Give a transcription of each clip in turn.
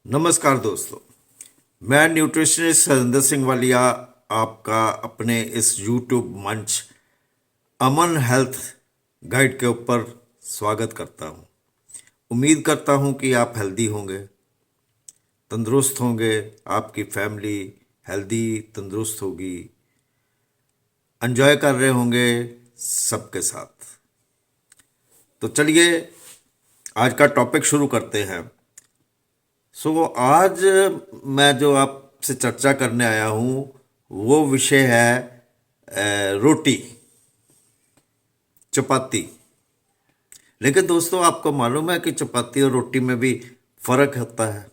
नमस्कार दोस्तों, मैं न्यूट्रिशनिस्ट हरिंदर सिंह वालिया आपका अपने इस यूट्यूब मंच अमन हेल्थ गाइड के ऊपर स्वागत करता हूं। उम्मीद करता हूं कि आप हेल्दी होंगे, तंदुरुस्त होंगे, आपकी फैमिली हेल्दी तंदुरुस्त होगी, एंजॉय कर रहे होंगे सबके साथ। तो चलिए आज का टॉपिक शुरू करते हैं। आज मैं जो आपसे चर्चा करने आया हूँ वो विषय है रोटी, चपाती। लेकिन दोस्तों, आपको मालूम है कि चपाती और रोटी में भी फर्क होता है।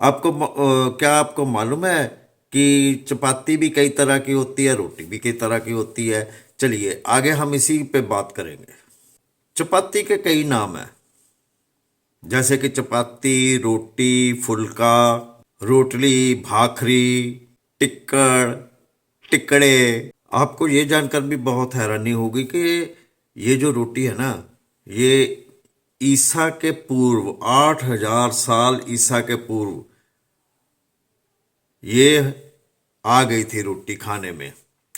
क्या आपको मालूम है कि चपाती भी कई तरह की होती है, रोटी भी कई तरह की होती है। चलिए आगे हम इसी पे बात करेंगे। चपाती के कई नाम हैं, जैसे कि चपाती, रोटी, फुल्का, रोटली, भाखरी, टिक्कड़, टिकड़े। आपको ये जानकर भी बहुत हैरानी होगी कि ये जो रोटी है ना, ये ईसा के पूर्व 8,000 साल ईसा के पूर्व ये आ गई थी रोटी खाने में।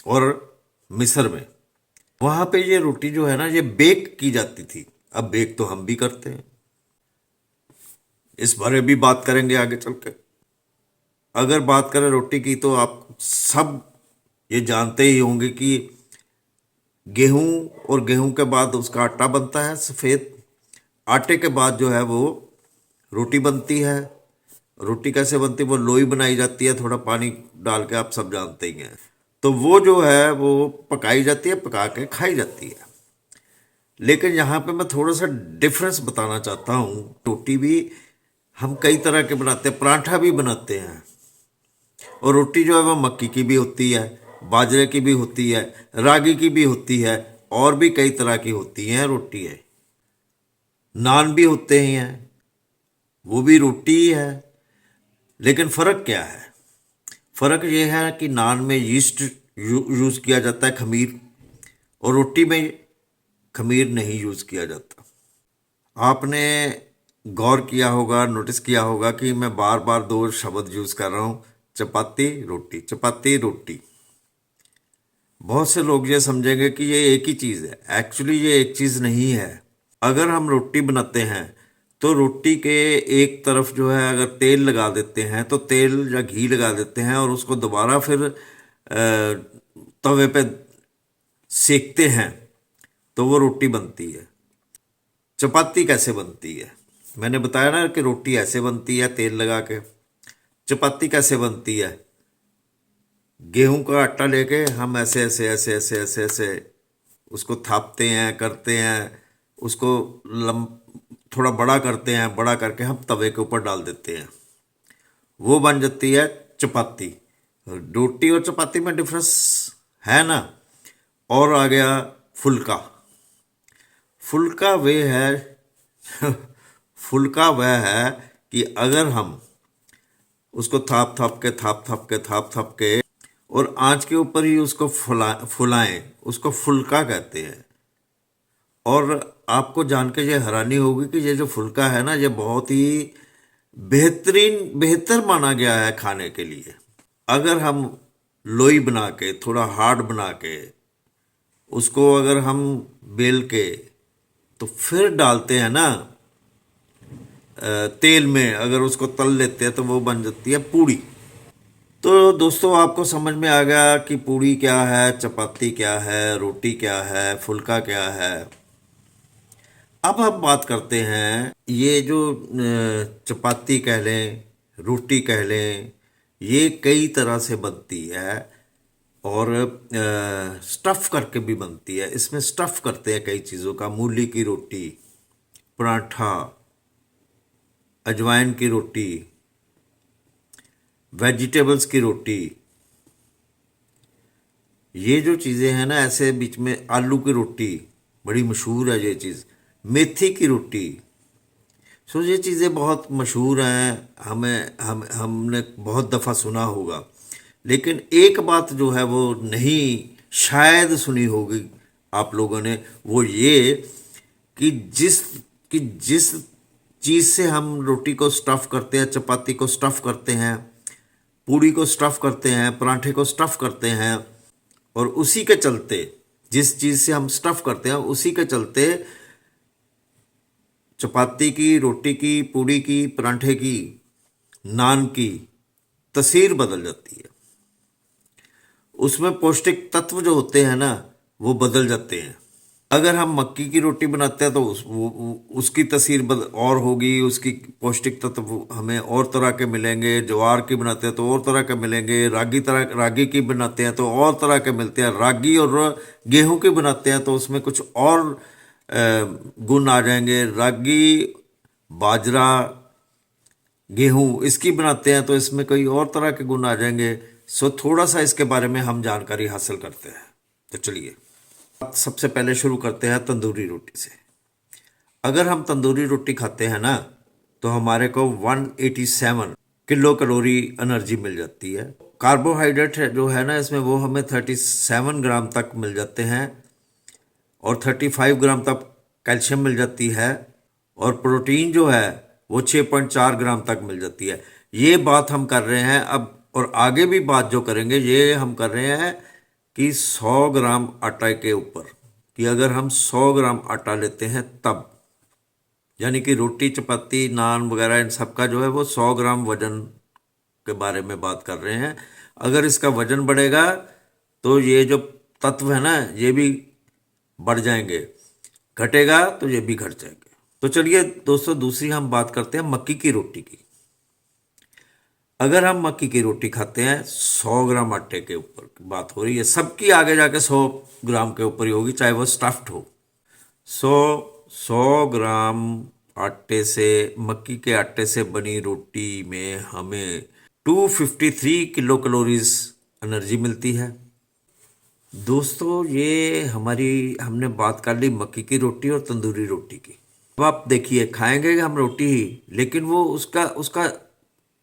और मिस्र में वहां पे ये रोटी जो है ना, ये बेक की जाती थी। अब बेक तो हम भी करते हैं, इस बारे भी बात करेंगे आगे चल के। अगर बात करें रोटी की तो आप सब ये जानते ही होंगे कि गेहूं और गेहूं के बाद उसका आटा बनता है सफ़ेद। आटे के बाद जो है वो रोटी बनती है। रोटी कैसे बनती है? वो लोई बनाई जाती है, थोड़ा पानी डाल के, आप सब जानते ही हैं। तो वो जो है वो पकाई जाती है, पका के खाई जाती है। लेकिन यहाँ पे मैं थोड़ा सा डिफरेंस बताना चाहता हूँ। रोटी भी हम कई तरह के बनाते हैं, पराठा भी बनाते हैं। और रोटी जो है वो मक्की की भी होती है, बाजरे की भी होती है, रागी की भी होती है, और भी कई तरह की होती हैं रोटी है। नान भी होते ही हैं, वो भी रोटी ही है। लेकिन फ़र्क क्या है? फ़र्क ये है कि नान में यीस्ट यूज़ किया जाता है, खमीर, और रोटी में खमीर नहीं यूज़ किया जाता। आपने गौर किया होगा, नोटिस किया होगा कि मैं बार बार दो शब्द यूज़ कर रहा हूँ, चपाती रोटी, चपाती रोटी। बहुत से लोग ये समझेंगे कि ये एक ही चीज़ है। एक्चुअली ये एक चीज़ नहीं है। अगर हम रोटी बनाते हैं तो रोटी के एक तरफ जो है अगर तेल लगा देते हैं तो तेल या घी लगा देते हैं, और उसको दोबारा फिर तवे पे सेकते हैं तो वो रोटी बनती है। चपाती कैसे बनती है? मैंने बताया ना कि रोटी ऐसे बनती है तेल लगा के। चपाती कैसे बनती है? गेहूं का आटा लेके हम ऐसे ऐसे ऐसे ऐसे ऐसे ऐसे उसको थापते हैं, करते हैं, उसको लम थोड़ा बड़ा करते हैं, बड़ा करके हम तवे के ऊपर डाल देते हैं, वो बन जाती है चपाती। रोटी और चपाती में डिफरेंस है ना। और आ गया फुल्का। फुल्का वे है फुल्का वह है कि अगर हम उसको थाप थाप के और आंच के ऊपर ही उसको फुलाएं, उसको फुल्का कहते हैं। और आपको जान के ये हैरानी होगी कि ये जो फुल्का है ना, ये बहुत ही बेहतर माना गया है खाने के लिए। अगर हम लोई बना के, थोड़ा हार्ड बना के, उसको अगर हम बेल के तो फिर डालते हैं ना तेल में, अगर उसको तल लेते हैं तो वो बन जाती है पूड़ी। तो दोस्तों, आपको समझ में आ गया कि पूड़ी क्या है, चपाती क्या है, रोटी क्या है, फुल्का क्या है। अब हम बात करते हैं, ये जो चपाती कह लें, रोटी कह लें, ये कई तरह से बनती है। और स्टफ़ करके भी बनती है। इसमें स्टफ़ करते हैं कई चीज़ों का। मूली की रोटी, पराठा, अजवाइन की रोटी, वेजिटेबल्स की रोटी, ये जो चीज़ें हैं ना, ऐसे बीच में आलू की रोटी बड़ी मशहूर है ये चीज़, मेथी की रोटी। ये चीज़ें बहुत मशहूर हैं, हमने बहुत दफ़ा सुना होगा। लेकिन एक बात जो है वो नहीं शायद सुनी होगी आप लोगों ने, वो ये कि जिस चीज़ से हम रोटी को स्टफ़ करते हैं, चपाती को स्टफ़ करते हैं, पूड़ी को स्टफ़ करते हैं, पराठे को स्टफ़ करते हैं, और उसी के चलते, जिस चीज़ से हम स्टफ़ करते हैं उसी के चलते चपाती की, रोटी की, पूड़ी की, पराठे की, नान की तस्वीर बदल जाती है। उसमें पौष्टिक तत्व जो होते हैं ना, वो बदल जाते हैं। अगर हम मक्की की रोटी बनाते हैं तो उसकी तस्वीर और होगी, उसकी पौष्टिक तत्व हमें और तरह के मिलेंगे। ज्वार की बनाते हैं तो और तरह के मिलेंगे, रागी की बनाते हैं तो और तरह के मिलते हैं, रागी और गेहूं की बनाते हैं तो उसमें कुछ और गुण आ जाएंगे। रागी, बाजरा, गेहूं इसकी बनाते हैं तो इसमें कई और तरह के गुण आ जाएंगे। सो थोड़ा सा इसके बारे में हम जानकारी हासिल करते हैं। तो चलिए सबसे पहले शुरू करते हैं तंदूरी रोटी से। अगर हम तंदूरी रोटी खाते हैं ना तो हमारे को 187 किलो कैलोरी एनर्जी मिल जाती है। कार्बोहाइड्रेट जो है ना इसमें वो हमें 37 ग्राम तक मिल जाते हैं, और 35 ग्राम तक कैल्शियम मिल जाती है, और प्रोटीन जो है वो 6.4 ग्राम तक मिल जाती है। ये बात हम कर रहे हैं अब, और आगे भी बात जो करेंगे ये हम कर रहे हैं कि 100 ग्राम आटा के ऊपर, कि अगर हम 100 ग्राम आटा लेते हैं तब, यानी कि रोटी, चपाती, नान वगैरह इन सब का जो है वो 100 ग्राम वजन के बारे में बात कर रहे हैं। अगर इसका वजन बढ़ेगा तो ये जो तत्व है ना ये भी बढ़ जाएंगे, घटेगा तो ये भी घट जाएंगे। तो चलिए दोस्तों दूसरी हम बात करते हैं मक्की की रोटी की। अगर हम मक्की की रोटी खाते हैं 100 ग्राम आटे के ऊपर की बात हो रही है, सबकी आगे जाके 100 ग्राम के ऊपर ही होगी, चाहे वो स्टफ्ड हो। 100 ग्राम आटे से, मक्की के आटे से बनी रोटी में हमें 253 किलो कैलोरीज एनर्जी मिलती है। दोस्तों ये हमने बात कर ली मक्की की रोटी और तंदूरी रोटी की। अब आप देखिए खाएंगे हम रोटी ही, लेकिन वो उसका उसका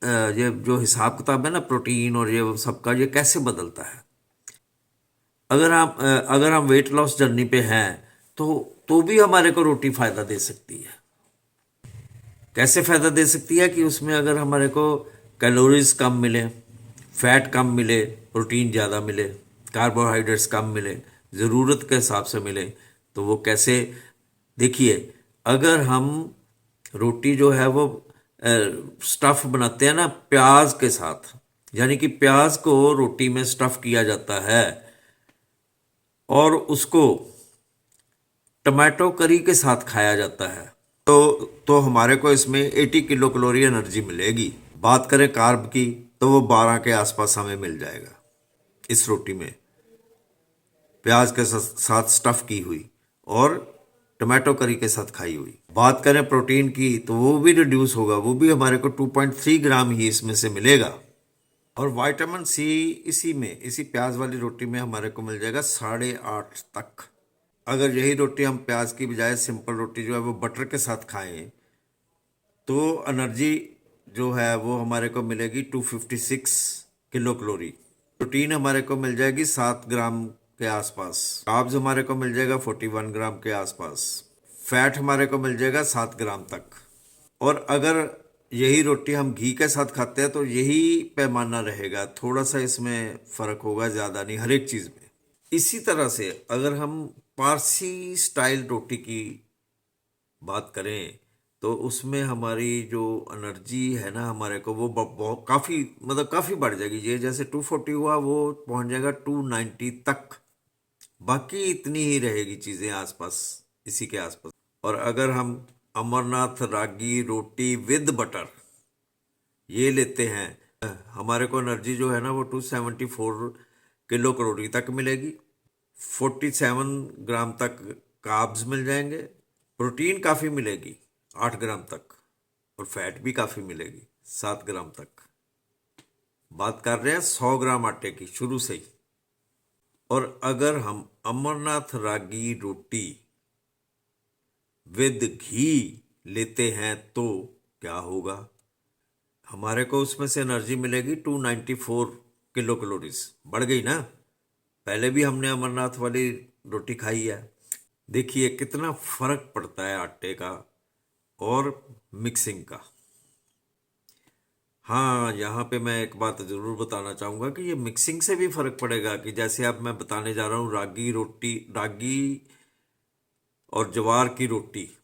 ये जो हिसाब किताब है ना प्रोटीन और ये सबका, ये कैसे बदलता है। अगर हम वेट लॉस जर्नी पे हैं तो भी हमारे को रोटी फायदा दे सकती है। कैसे फायदा दे सकती है कि उसमें अगर हमारे को कैलोरीज कम मिले, फैट कम मिले, प्रोटीन ज़्यादा मिले, कार्बोहाइड्रेट्स कम मिले, ज़रूरत के हिसाब से मिले, तो वो कैसे। देखिए अगर हम रोटी जो है वो स्टफ़ बनाते हैं ना प्याज के साथ, यानी कि प्याज को रोटी में स्टफ़ किया जाता है और उसको टमाटो करी के साथ खाया जाता है, तो हमारे को इसमें 80 किलो कैलोरी एनर्जी मिलेगी। बात करें कार्ब की तो वो 12 के आसपास हमें मिल जाएगा इस रोटी में, प्याज के साथ स्टफ़ की हुई और टमाटो करी के साथ खाई हुई। बात करें प्रोटीन की तो वो भी रिड्यूस होगा, वो भी हमारे को 2.3 ग्राम ही इसमें से मिलेगा। और विटामिन सी इसी प्याज वाली रोटी में हमारे को मिल जाएगा 8.5 तक। अगर यही रोटी हम प्याज की बजाय सिंपल रोटी जो है वो बटर के साथ खाएं तो एनर्जी जो है वो हमारे को मिलेगी 256 किलो कैलोरी। प्रोटीन हमारे को मिल जाएगी 7 ग्राम के आसपास, कार्ब्स हमारे को मिल जाएगा 41 ग्राम के आसपास, फैट हमारे को मिल जाएगा 7 ग्राम तक। और अगर यही रोटी हम घी के साथ खाते हैं तो यही पैमाना रहेगा, थोड़ा सा इसमें फ़र्क होगा, ज़्यादा नहीं, हर एक चीज़ में। इसी तरह से अगर हम पारसी स्टाइल रोटी की बात करें तो उसमें हमारी जो एनर्जी है ना हमारे को वो बहुत काफ़ी मतलब काफ़ी बढ़ जाएगी। ये जैसे 240 हुआ वो पहुंच जाएगा 290 तक, बाकी इतनी ही रहेगी चीज़ें आसपास, इसी के आसपास। और अगर हम अमरनाथ रागी रोटी विद बटर ये लेते हैं, हमारे को एनर्जी जो है ना वो 274 किलो कैलोरी तक मिलेगी, 47 ग्राम तक कार्ब्स मिल जाएंगे, प्रोटीन काफ़ी मिलेगी 8 ग्राम तक, और फैट भी काफ़ी मिलेगी 7 ग्राम तक। बात कर रहे हैं 100 ग्राम आटे की शुरू से ही। और अगर हम अमरनाथ रागी रोटी विद घी लेते हैं तो क्या होगा, हमारे को उसमें से एनर्जी मिलेगी 294 किलो कैलोरीज। बढ़ गई ना, पहले भी हमने अमरनाथ वाली रोटी खाई है। देखिए कितना फर्क पड़ता है आटे का और मिक्सिंग का। हाँ, यहाँ पे मैं एक बात ज़रूर बताना चाहूँगा कि ये मिक्सिंग से भी फ़र्क पड़ेगा, कि जैसे अब मैं बताने जा रहा हूँ रागी रोटी, रागी और ज्वार की रोटी।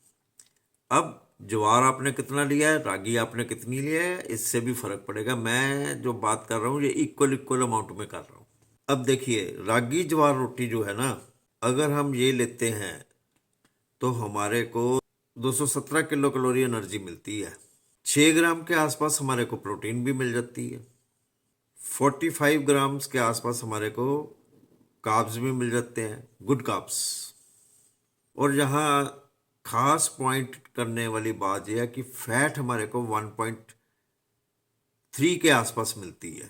अब ज्वार आपने कितना लिया है, रागी आपने कितनी लिया है, इससे भी फर्क पड़ेगा। मैं जो बात कर रहा हूँ ये इक्वल इक्वल अमाउंट में कर रहा हूँ। अब देखिए, रागी ज्वार रोटी जो है ना, अगर हम ये लेते हैं तो हमारे को 217 किलो कैलोरी एनर्जी मिलती है। 6 ग्राम के आसपास हमारे को प्रोटीन भी मिल जाती है। 45 ग्राम्स के आसपास हमारे को कार्ब्स भी मिल जाते हैं, गुड कार्ब्स। और यहाँ खास पॉइंट करने वाली बात यह है कि फैट हमारे को 1.3 के आसपास मिलती है।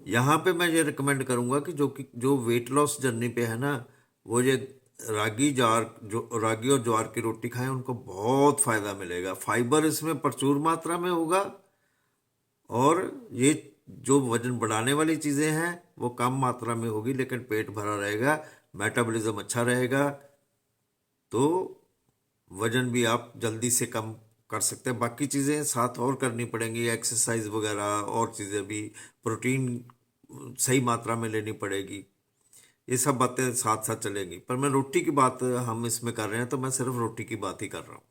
यहाँ पे मैं ये रिकमेंड करूँगा कि जो वेट लॉस जर्नी पे है ना, वो ये रागी और ज्वार की रोटी खाएं, उनको बहुत फायदा मिलेगा। फाइबर इसमें प्रचुर मात्रा में होगा, और ये जो वजन बढ़ाने वाली चीज़ें हैं वो कम मात्रा में होगी, लेकिन पेट भरा रहेगा, मेटाबॉलिज्म अच्छा रहेगा, तो वजन भी आप जल्दी से कम कर सकते हैं। बाकी चीज़ें साथ और करनी पड़ेंगी, एक्सरसाइज वगैरह और चीज़ें भी, प्रोटीन सही मात्रा में लेनी पड़ेगी, ये सब बातें साथ साथ चलेंगी। पर मैं रोटी की बात हम इसमें कर रहे हैं, तो मैं सिर्फ रोटी की बात ही कर रहा हूँ।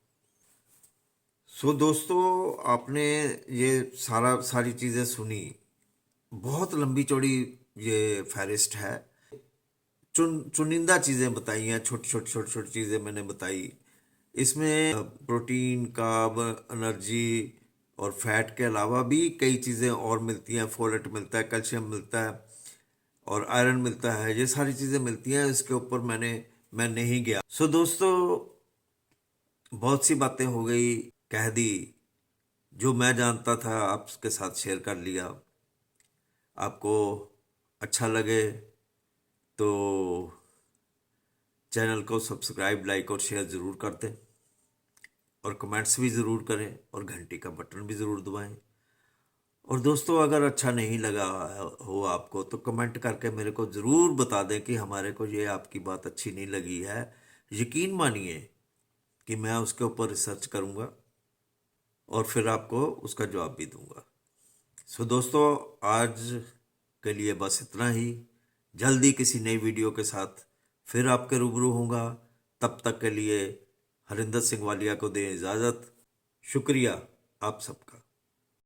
सो दोस्तों, आपने ये सारी चीज़ें सुनी, बहुत लंबी चौड़ी ये फहरिस्त है। चुनिंदा चीज़ें बताई हैं, छोटी छोटी छोटी छोटी चीज़ें मैंने बताई। इसमें प्रोटीन, कार्ब, एनर्जी और फैट के अलावा भी कई चीज़ें और मिलती हैं। फोलेट मिलता है, कैल्शियम मिलता है और आयरन मिलता है, ये सारी चीज़ें मिलती हैं। इसके ऊपर मैं नहीं गया। सो दोस्तों, बहुत सी बातें हो गई, कह दी। जो मैं जानता था आपके साथ शेयर कर लिया। आपको अच्छा लगे तो चैनल को सब्सक्राइब, लाइक और शेयर ज़रूर कर दें, और कमेंट्स भी ज़रूर करें, और घंटी का बटन भी ज़रूर दबाएं। और दोस्तों, अगर अच्छा नहीं लगा हो आपको, तो कमेंट करके मेरे को ज़रूर बता दें कि हमारे को ये आपकी बात अच्छी नहीं लगी है। यकीन मानिए कि मैं उसके ऊपर रिसर्च करूँगा और फिर आपको उसका जवाब भी दूंगा। सो दोस्तों, आज के लिए बस इतना ही। जल्दी किसी नई वीडियो के साथ फिर आपके रूबरू होऊंगा। तब तक के लिए हरिंदर सिंह वालिया को दें इजाज़त। शुक्रिया आप सबका।